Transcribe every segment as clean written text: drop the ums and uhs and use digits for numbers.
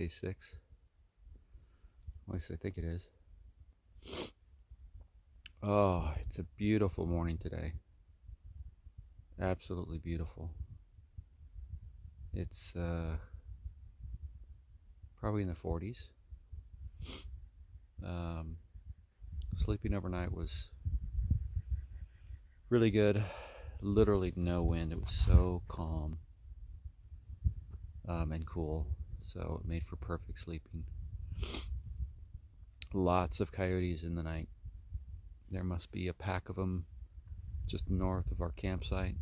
day 6. At least I think it is. Oh, it's a beautiful morning today. Absolutely beautiful. It's probably in the 40s. Sleeping overnight was really good. Literally no wind. It was so calm and cool, so it made for perfect sleeping. Lots of coyotes in the night. There must be a pack of them just north of our campsite,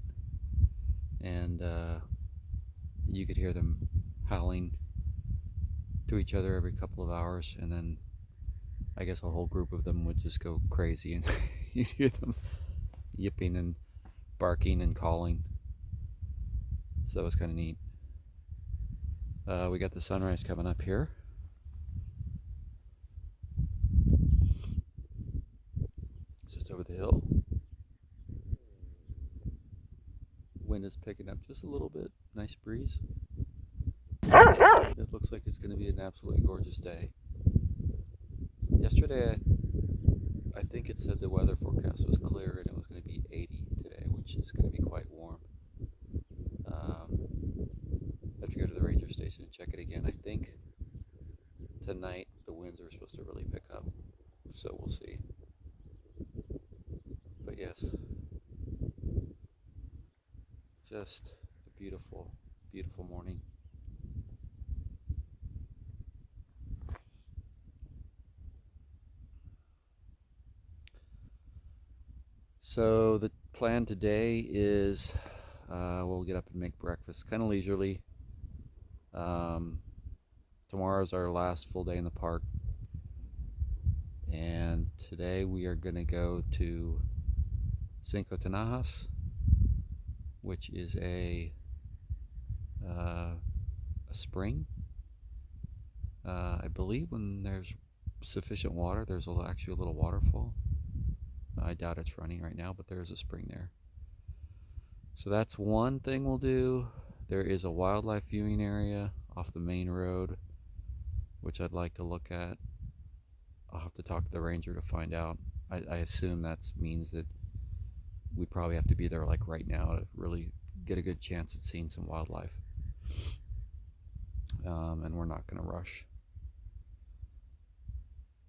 and you could hear them howling to each other every couple of hours, and then I guess a whole group of them would just go crazy, and you'd hear them yipping and barking and calling. So that was kind of neat. We got the sunrise coming up here. It's just over the hill. Wind is picking up just a little bit. Nice breeze. It looks like it's going to be an absolutely gorgeous day. Yesterday, I think it said the weather forecast was clear and it was going to be 80 today, which is going to be quite warm. I have to go to the ranger station and check it again. I think tonight the winds are supposed to really pick up, so we'll see. But yes, just a beautiful, beautiful morning. So the plan today is we'll get up and make breakfast, kind of leisurely. Tomorrow's our last full day in the park, and today we are going to go to Cinco Tinajas, which is a spring. I believe when there's sufficient water, there's actually a little waterfall. I doubt it's running right now, but there is a spring there. So that's one thing we'll do. There is a wildlife viewing area off the main road, which I'd like to look at. I'll have to talk to the ranger to find out. I assume that means that we probably have to be there like right now to really get a good chance at seeing some wildlife. And we're not going to rush.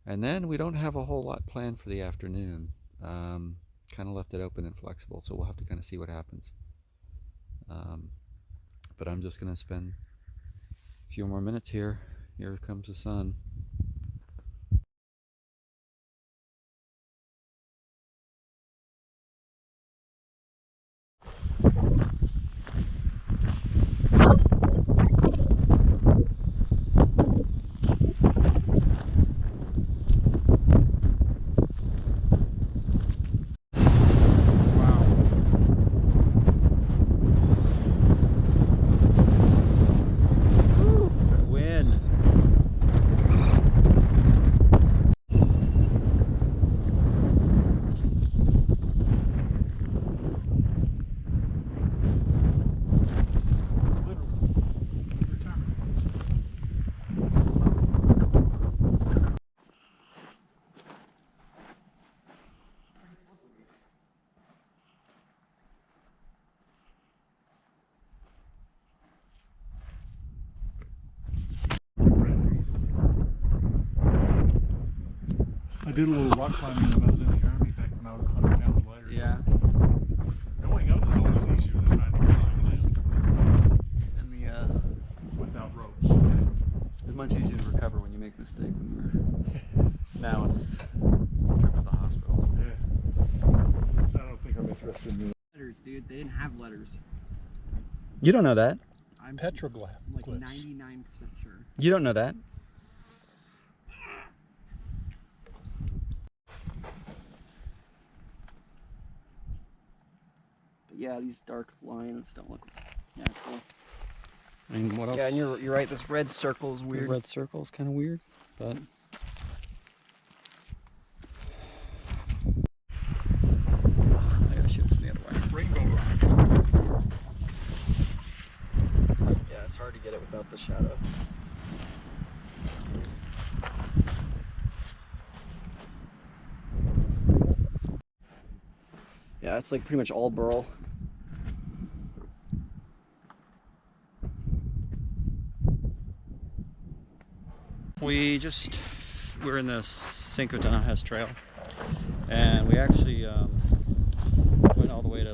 And then we don't have a whole lot planned for the afternoon. Kind of left it open and flexible, so we'll have to kind of see what happens. But I'm just going to spend a few more minutes here. Here comes the sun. I did a little rock climbing when I was in the army back when I was 100 pounds lighter. Yeah. Going up is always easier than trying to climb And the without ropes. it's much easier to recover when you make a mistake. Now it's a trip to the hospital. Yeah. I don't think I'm interested in Letters, dude. They didn't have letters. You don't know that. I'm petroglyphs. like 99% sure. You don't know that. But yeah, these dark lines don't look natural. I mean, what else? Yeah, and you're right. This red circle is weird. The red circle is kind of weird, but I gotta shift the other way. Rainbow rock. Yeah, it's hard to get it without the shadow. Yeah, it's like pretty much all burl. We're in the Cinco de Najas trail, and we actually went all the way to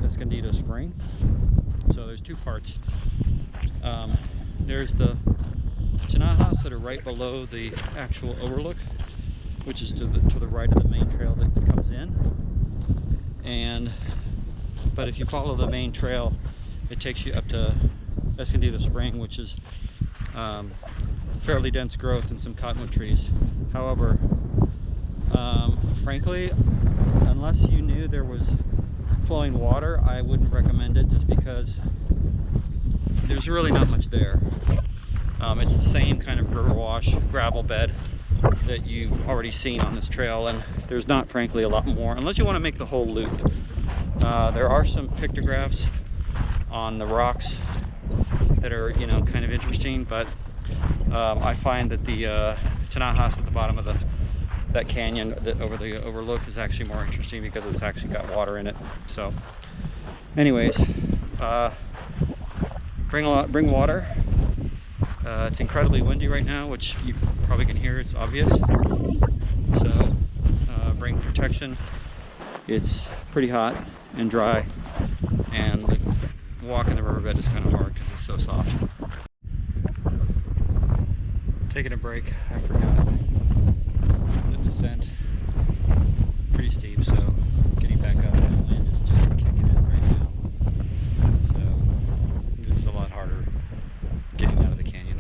Escondido Spring. So there's two parts. There's the Tinajas that are right below the actual overlook, which is to the right of the main trail that comes in. But if you follow the main trail, it takes you up to Escondido Spring, which is fairly dense growth and some cottonwood trees. However, frankly, unless you knew there was flowing water, I wouldn't recommend it, just because there's really not much there. It's the same kind of river wash gravel bed that you've already seen on this trail, and there's not, frankly, a lot more, unless you want to make the whole loop. There are some pictographs on the rocks that are, you know, kind of interesting, but I find that the Tinajas at the bottom of that canyon that over the overlook is actually more interesting, because it's actually got water in it. So anyways, bring water. It's incredibly windy right now, which you probably can hear. It's obvious. So bring protection. It's pretty hot and dry, and walking the riverbed is kind of hard because it's so soft. Taking a break, I forgot. The descent, pretty steep, so getting back up, the wind is just kicking in right now. So it's a lot harder getting out of the canyon.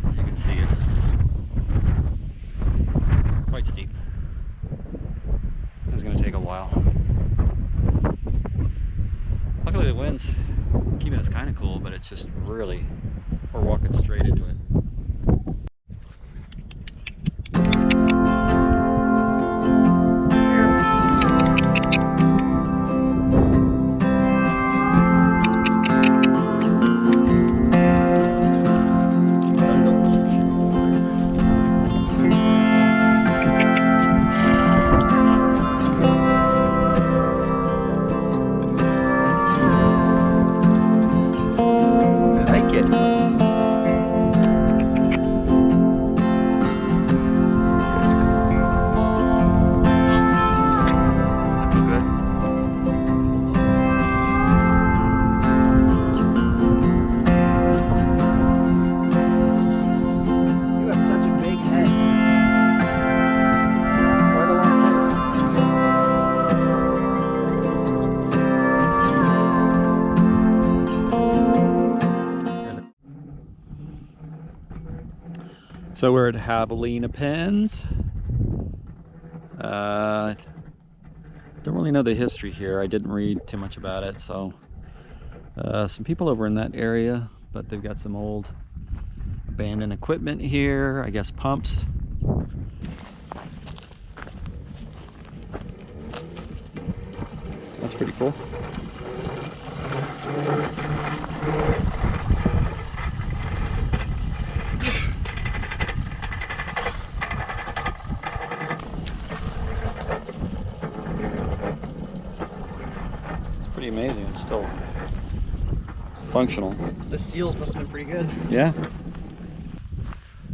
As you can see, it's quite steep. It's going to take a while. Luckily the wind's keeping us kind of cool, but it's just really, we're walking straight into it. So we're at Javelina Pens. Don't really know the history here. I didn't read too much about it. So some people over in that area, but they've got some old abandoned equipment here. I guess pumps. That's pretty cool. Pretty amazing. It's still functional. The seals must have been pretty good. Yeah.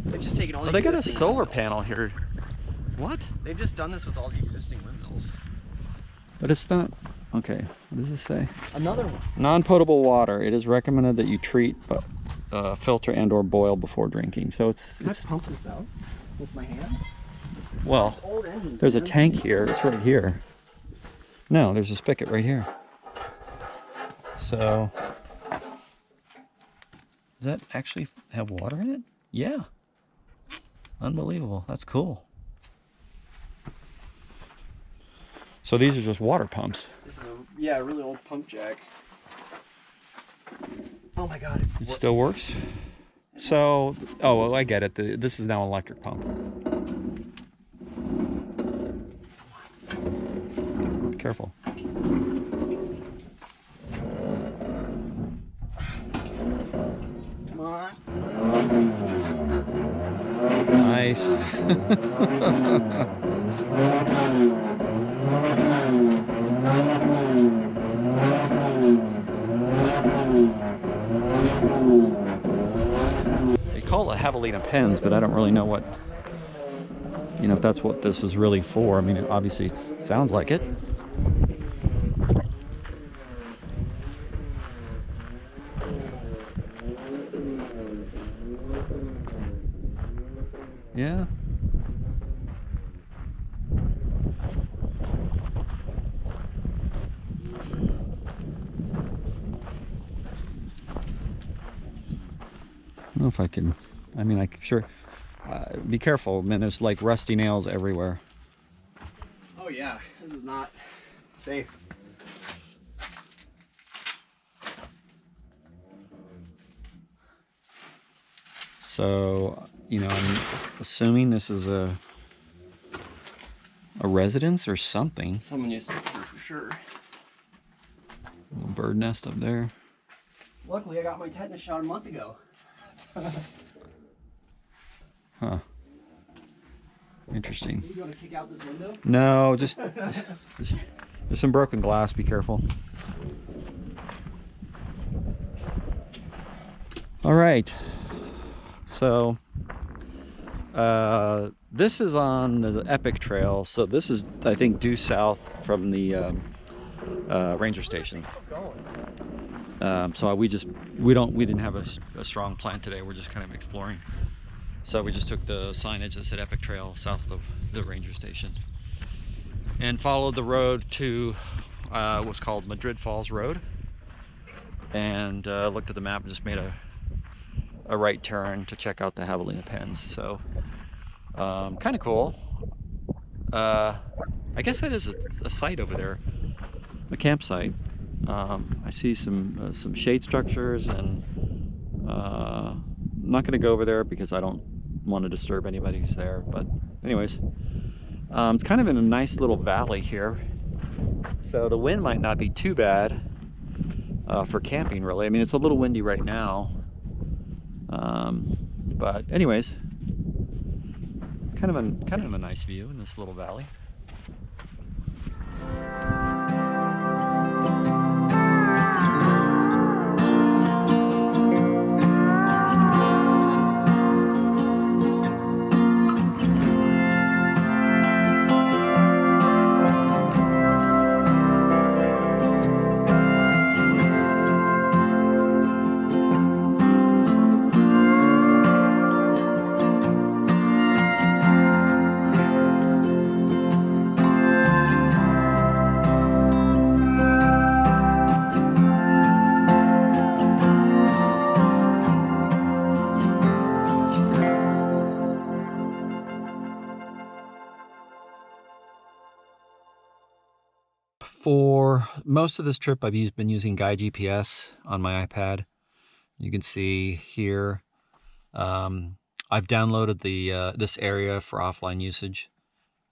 They've just taken all the Oh, they got a existing solar windmills. panel here. What? They've just done this with all the existing windmills. But it's not. Okay. What does this say? Another one. Non-potable water. It is recommended that you treat, filter, and/or boil before drinking. So Can I pump this out with my hand? well. Old engines. There's a man. tank here. It's right here. No, there's a spigot right here. So, does that actually have water in it? Yeah. Unbelievable. That's cool. So these are just water pumps. This is a really old pump jack. Oh my god. It still works? So, oh, well, I get it. This is now an electric pump. Careful. Come on. Nice. They call it Javelina pens, but I don't really know what, if that's what this is really for. I mean, it obviously sounds like it. Yeah. I don't know if I can. I mean, sure. Be careful, man. There's like rusty nails everywhere. Oh yeah, this is not safe. So, I'm assuming this is a residence or something. Someone used to live here for sure. Little bird nest up there. Luckily, I got my tetanus shot a month ago. Huh. Interesting. You want to kick out this window? No, just there's some broken glass. Be careful. All right. So, this is on the Epic Trail. So this is, I think, due south from the ranger station. So we didn't have a strong plan today. We're just kind of exploring. So we just took the signage that said Epic Trail south of the ranger station and followed the road to what's called Madrid Falls Road, and looked at the map and just made a right turn to check out the Javelina pens. So kind of cool. I guess that is a site over there, a campsite. I see some shade structures, and I'm not going to go over there because I don't want to disturb anybody who's there. But anyways, it's kind of in a nice little valley here, so the wind might not be too bad for camping, really. I mean, it's a little windy right now, but anyways, kind of a nice view in this little valley. For most of this trip, I've been using Guide GPS on my iPad. You can see here, I've downloaded this area for offline usage,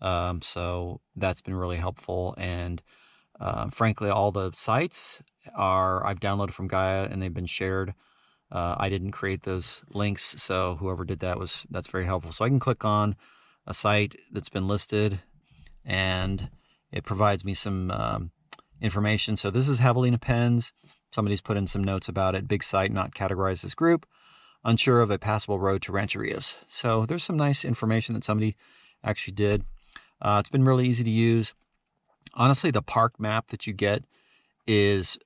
so that's been really helpful. And frankly, all the sites I've downloaded from Gaia, and they've been shared. I didn't create those links, so whoever did that's very helpful. So I can click on a site that's been listed, and it provides me some information. So this is Javelina pens. Somebody's put in some notes about it. Big site, not categorized as group. Unsure of a passable road to rancherias. So there's some nice information that somebody actually did. It's been really easy to use. Honestly, the park map that you get is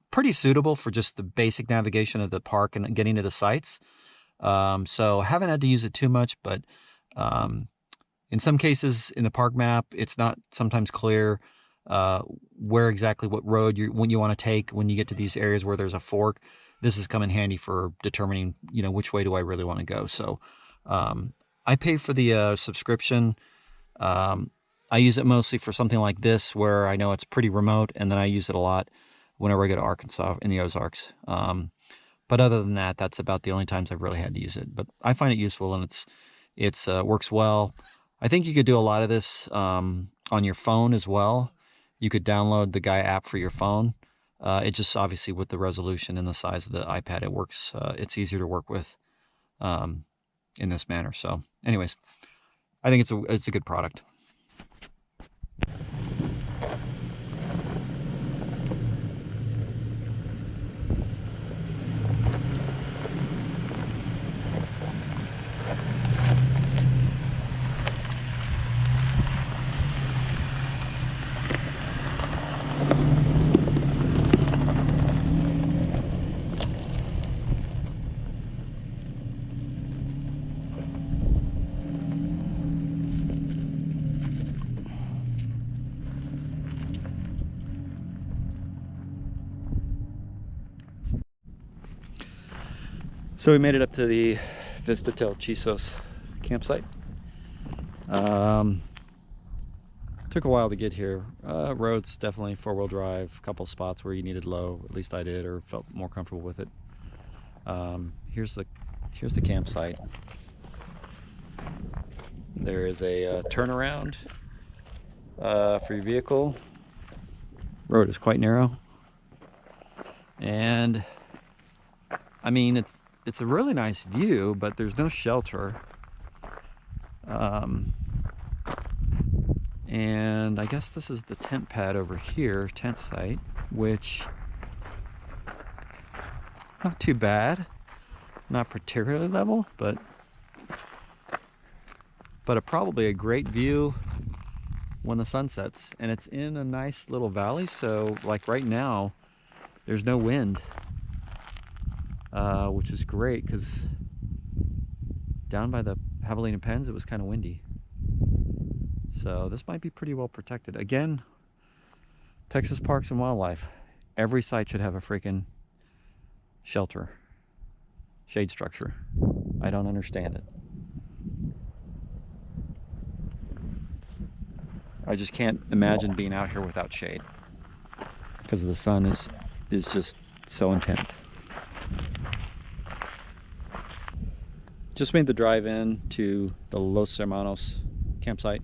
pretty suitable for just the basic navigation of the park and getting to the sites. So I haven't had to use it too much, but in some cases in the park map, it's not sometimes clear where exactly what road when you want to take when you get to these areas where there's a fork. This has come in handy for determining, which way do I really want to go. So I pay for the subscription. I use it mostly for something like this where I know it's pretty remote, and then I use it a lot whenever I go to Arkansas in the Ozarks. But other than that, that's about the only times I've really had to use it. But I find it useful, and it's works well. I think you could do a lot of this on your phone as well. You could download the Gaia app for your phone. It just obviously with the resolution and the size of the iPad, it works. It's easier to work with in this manner. So anyways, I think it's a good product. So we made it up to the Vista till Chisos campsite. Took a while to get here. Roads definitely four-wheel drive. A couple spots where you needed low, at least I did, or felt more comfortable with it. Here's the campsite. There is a turnaround for your vehicle. Road is quite narrow, and I mean it's a really nice view, but there's no shelter. And I guess this is the tent pad over here, tent site, which not too bad, not particularly level, but probably a great view when the sun sets. And it's in a nice little valley, so like right now there's no wind, which is great because down by the Javelina pens it was kind of windy. So this might be pretty well protected. Again, Texas Parks and Wildlife, every site should have a freaking shelter, shade structure. I don't understand it. I just can't imagine being out here without shade because the sun is just so intense. Just made the drive in to the Los Hermanos campsite.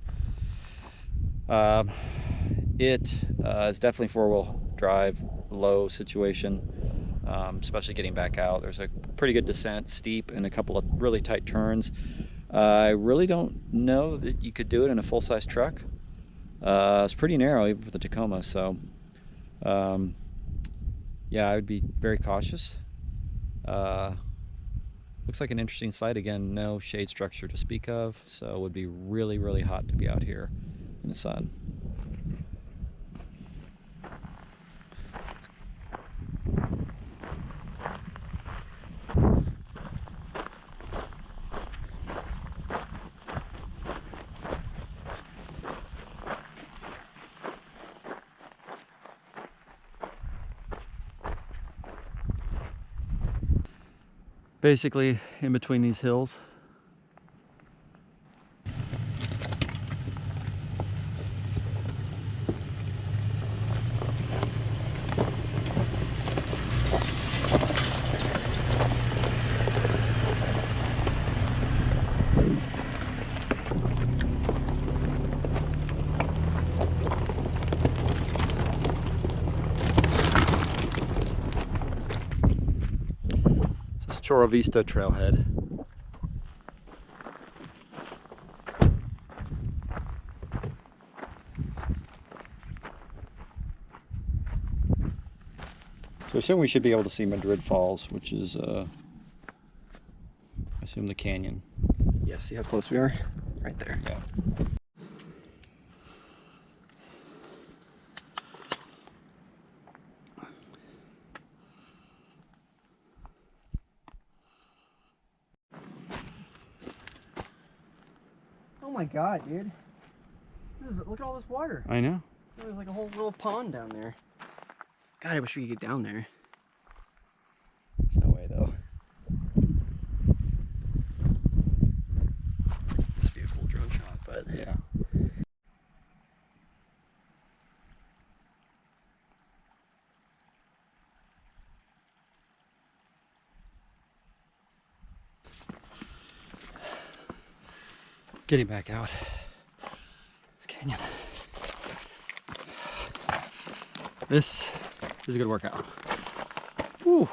It is definitely four-wheel drive, low situation, especially getting back out. There's a pretty good descent, steep, and a couple of really tight turns. I really don't know that you could do it in a full-size truck. It's pretty narrow even for the Tacoma, so yeah, I would be very cautious. Looks like an interesting site. Again, no shade structure to speak of, so it would be really, really hot to be out here in the sun. Basically in between these hills. Vista trailhead. So soon we should be able to see Madrid Falls, which is I assume the canyon. Yeah, see how close we are? Right there. Yeah. Oh my god, dude. Look at all this water. I know. There's like a whole little pond down there. God, I wish we could get down there. There's no way though. This would be a cool drone shot, but yeah. Getting back out. Canyon. This is a good workout. Woo.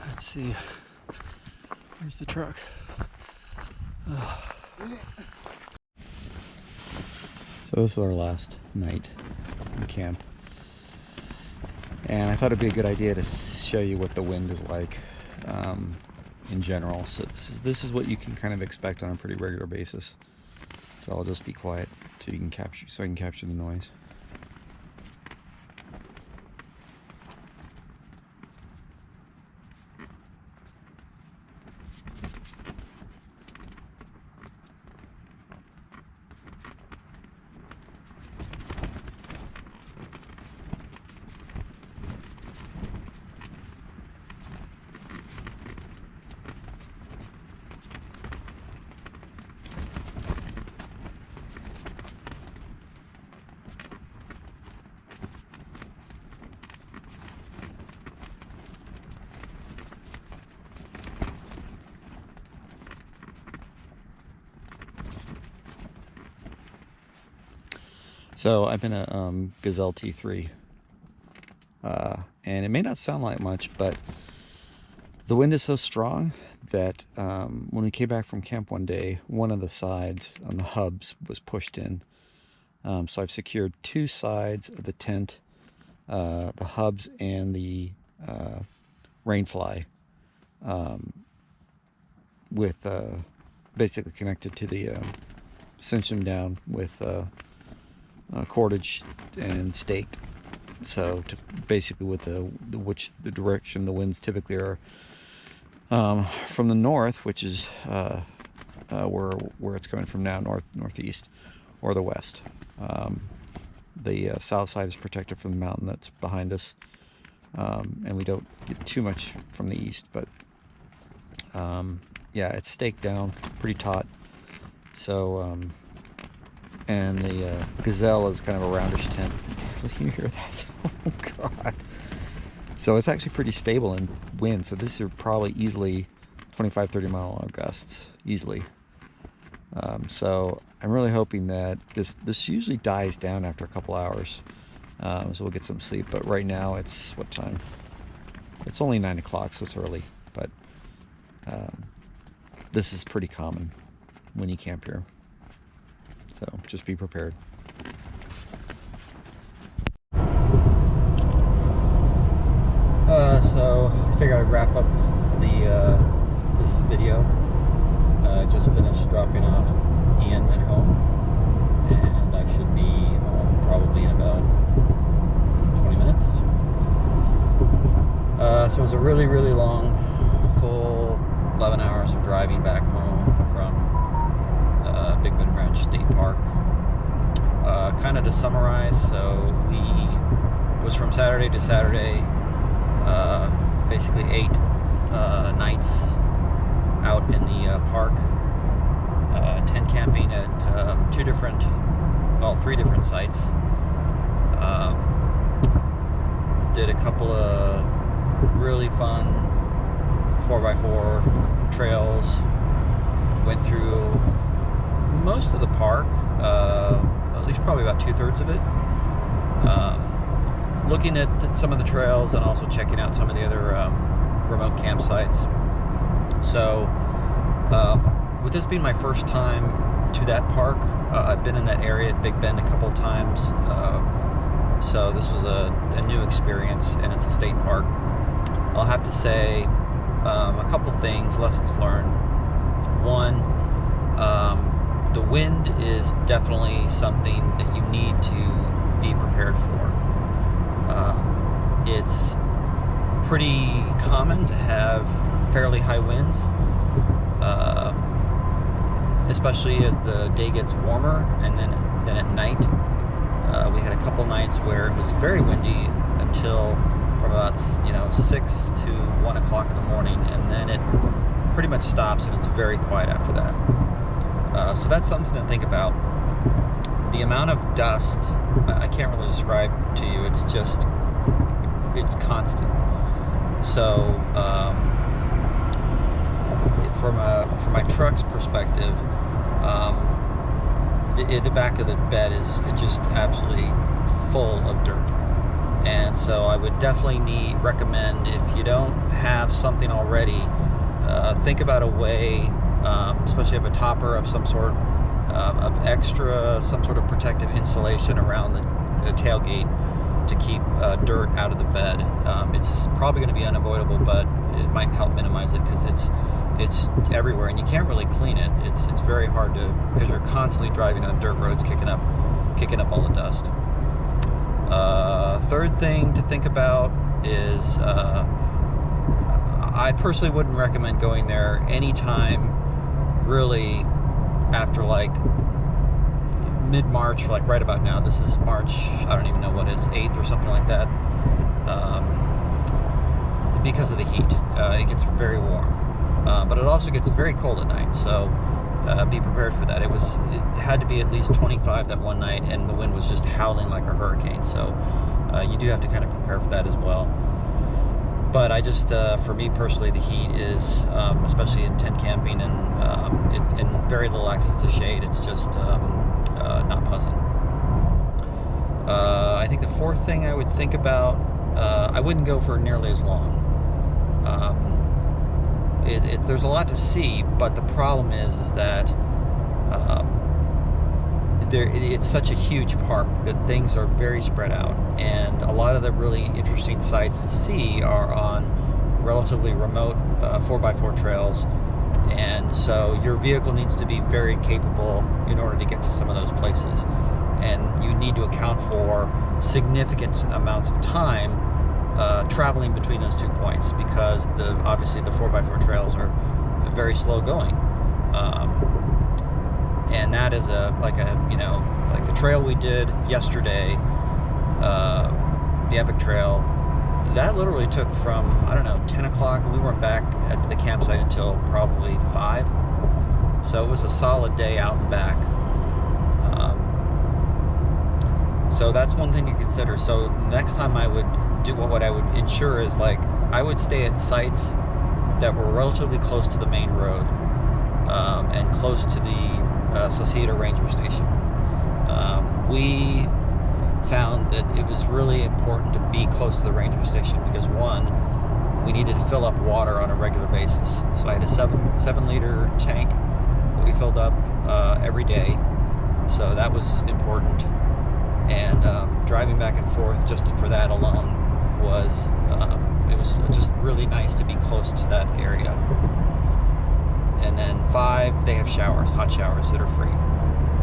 Let's see. Here's the truck. So this is our last night in camp, and I thought it'd be a good idea to show you what the wind is like in general. So this is what you can kind of expect on a pretty regular basis. So I'll just be quiet so I can capture the noise. So I'm in a Gazelle T3, and it may not sound like much, but the wind is so strong that when we came back from camp one day, one of the sides on the hubs was pushed in. So I've secured two sides of the tent, the hubs and the rainfly, with basically connected to the cinch them down with cordage and staked. So to basically with the direction the winds typically are from the north, which is where it's coming from now, northeast, or the west. The south side is protected from the mountain that's behind us, and we don't get too much from the east. But yeah, it's staked down, pretty taut. So and the Gazelle is kind of a roundish tent. Can you hear that? Oh God. So it's actually pretty stable in wind. So this is probably easily 25-30 mile an hour gusts, easily. So I'm really hoping that this usually dies down after a couple hours. So we'll get some sleep. But right now it's what time? It's only 9 o'clock, so it's early. But this is pretty common when you camp here. So just be prepared. So I figured I'd wrap up this video. I just finished dropping off Ian at home, and I should be home probably in about 20 minutes. So it was a really, really long, full 11 hours of driving back home from Big Bend Ranch State Park. Kind of to summarize, so it was from Saturday to Saturday. Basically 8 nights out in the park, tent camping at 3 different sites. Did a couple of really fun 4x4 trails, went through most of the park, at least probably about 2/3 of it. Looking at some of the trails and also checking out some of the other remote campsites. So with this being my first time to that park, I've been in that area at Big Bend a couple of times, so this was a new experience, and it's a state park. I'll have to say a couple things, lessons learned. One, the wind is definitely something that you need to be prepared for. It's pretty common to have fairly high winds, especially as the day gets warmer, and then at night. We had a couple nights where it was very windy until from about 6 to 1 o'clock in the morning, and then it pretty much stops and it's very quiet after that. So that's something to think about. The amount of dust, I can't really describe to you. It's constant. So from my truck's perspective, the back of the bed is just absolutely full of dirt. And so I would definitely recommend, if you don't have something already, think about a way, especially if a topper of some sort, of extra, some sort of protective insulation around the tailgate to keep dirt out of the bed. It's probably going to be unavoidable, but it might help minimize it, because it's everywhere and you can't really clean it. It's very hard to, because you're constantly driving on dirt roads, kicking up all the dust. Third thing to think about is I personally wouldn't recommend going there anytime really after like mid-March, like right about now. This is March, I don't even know what it is, 8th or something like that, because of the heat. It gets very warm, but it also gets very cold at night, so be prepared for that. It had to be at least 25 that one night, and the wind was just howling like a hurricane, so you do have to kind of prepare for that as well. But I just, for me personally, the heat is, especially in tent camping and very little access to shade, it's just not pleasant. I think the fourth thing I would think about, I wouldn't go for nearly as long. There's a lot to see, but the problem is that it's such a huge park that things are very spread out, and a lot of the really interesting sights to see are on relatively remote 4x4 trails, and so your vehicle needs to be very capable in order to get to some of those places, and you need to account for significant amounts of time traveling between those 2 points, because obviously the 4x4 trails are very slow going. And that is like the trail we did yesterday, the Epic Trail, that literally took from, I don't know, 10 o'clock. We weren't back at the campsite until probably 5. So it was a solid day out and back. So that's one thing to consider. So next time I would do, what I would ensure is, like, I would stay at sites that were relatively close to the main road, and close to the Sauceda Ranger Station. We found that it was really important to be close to the ranger station because, one, we needed to fill up water on a regular basis. So I had a 7-liter tank that we filled up every day, so that was important. And driving back and forth just for that alone was it was just really nice to be close to that area. And then 5, they have showers, hot showers that are free.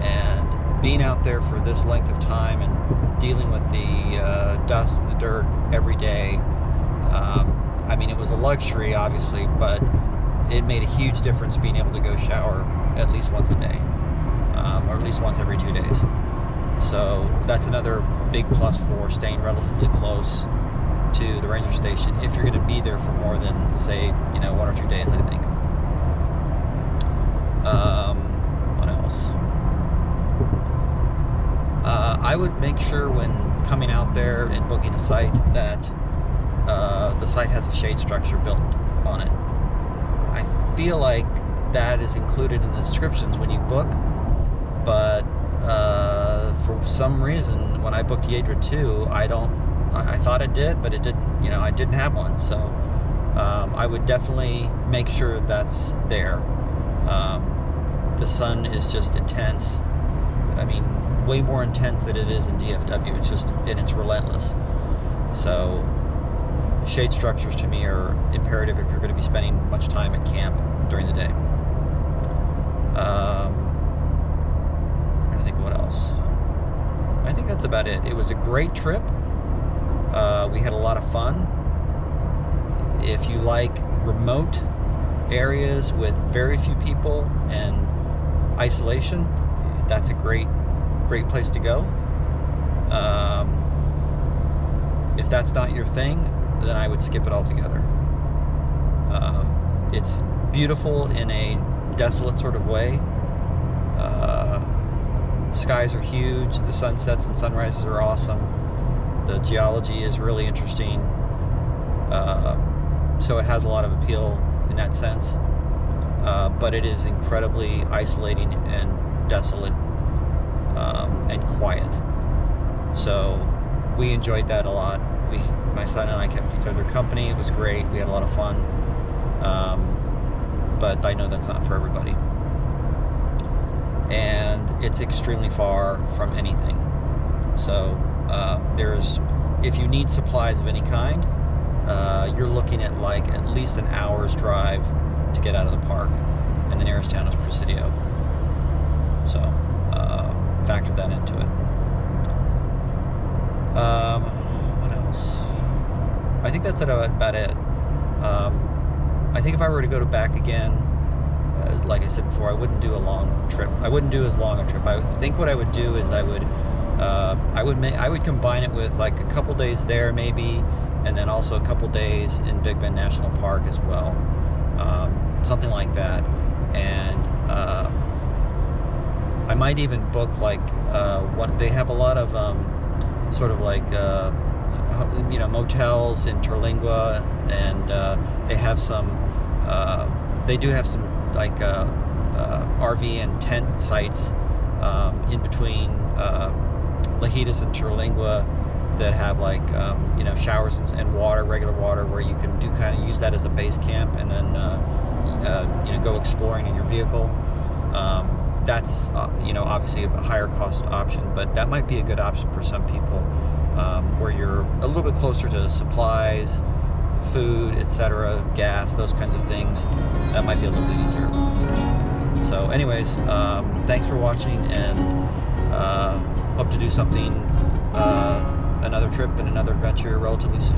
And being out there for this length of time and dealing with the dust and the dirt every day, I mean, it was a luxury, obviously, but it made a huge difference being able to go shower at least once a day, or at least once every 2 days. So that's another big plus for staying relatively close to the ranger station if you're going to be there for more than, say, 1 or 2 days, I think. What else? I would make sure when coming out there and booking a site that the site has a shade structure built on it. I feel like that is included in the descriptions when you book, but for some reason when I booked Yadra 2, I thought it did, but it didn't. I didn't have one, so I would definitely make sure that's there. The sun is just intense. I mean, way more intense than it is in DFW. It's relentless. So shade structures to me are imperative if you're going to be spending much time at camp during the day. I'm trying to think what else. I think that's about it. It was a great trip. We had a lot of fun. If you like remote areas with very few people and isolation, that's a great place to go. If that's not your thing, then I would skip it altogether. It's beautiful in a desolate sort of way. Skies are huge, the sunsets and sunrises are awesome, the geology is really interesting, so it has a lot of appeal in that sense, but it is incredibly isolating and desolate, and quiet. So we enjoyed that a lot. My son and I kept each other company. It was great. We had a lot of fun, but I know that's not for everybody. And it's extremely far from anything. So if you need supplies of any kind, you're looking at like at least an hour's drive to get out of the park, and the nearest town is Presidio. So factor that into it. What else? I think that's about it. I think if I were to go back again, like I said before, I wouldn't do a long trip. I wouldn't do as long a trip. I think what I would do is I would combine it with like a couple days there maybe, and then also a couple days in Big Bend National Park as well, something like that. And I might even book like they have a lot of sort of like motels in Terlingua, and they have some. They do have some like RV and tent sites in between lajitas and terlingua that have like you know, showers and water, regular water, where you can do kind of use that as a base camp and then you know, go exploring in your vehicle. That's you know, obviously a higher cost option, but that might be a good option for some people, where you're a little bit closer to supplies, food, etc., gas, those kinds of things. That might be a little bit easier. So anyways, thanks for watching, and hope to do something, another trip and another adventure relatively soon.